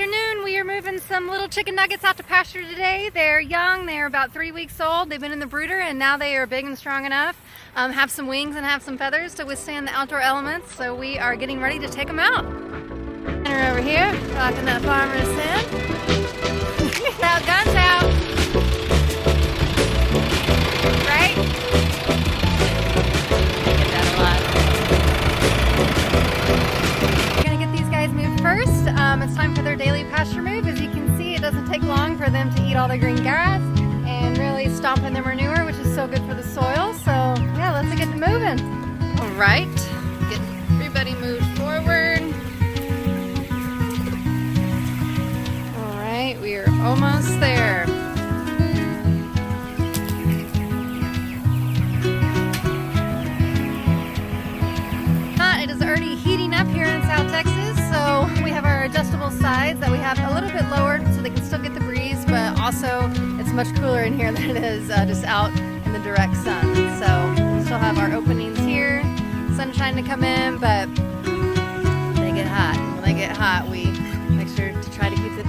afternoon. We are moving some little chicken nuggets out to pasture today. They're young, they're about 3 weeks old. They've been in the brooder and now they are big and strong enough, have some wings and have some feathers to withstand the outdoor elements. So we are getting ready to take them out. And we're over here, rocking that farmer's sin. Out, guns out. Right? Get that a lot. First, it's time for their daily pasture move. As you can see, it doesn't take long for them to eat all the green grass and really stomp in their manure, which is so good for the soil. So yeah, let's get to moving. All right, get everybody moved forward. All right, we are almost there. It is already heating up here in South Texas, so we have our adjustable sides that we have a little bit lowered so they can still get the breeze, but also it's much cooler in here than it is just out in the direct sun. So we still have our openings here, sunshine to come in, but they get hot. And when they get hot, we make sure to try to keep it.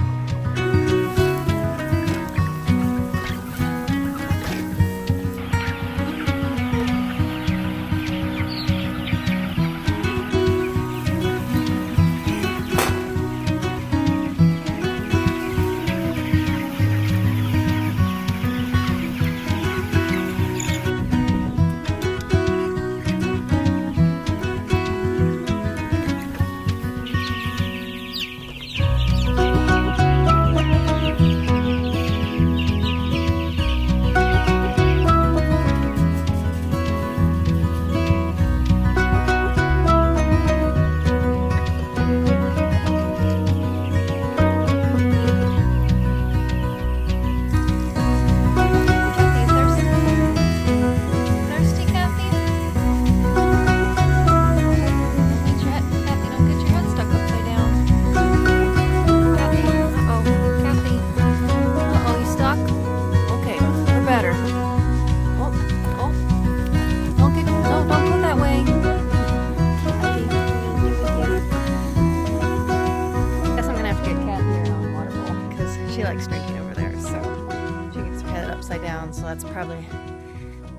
She likes drinking over there, so she gets her head upside down, so that's probably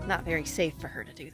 not very safe for her to do that.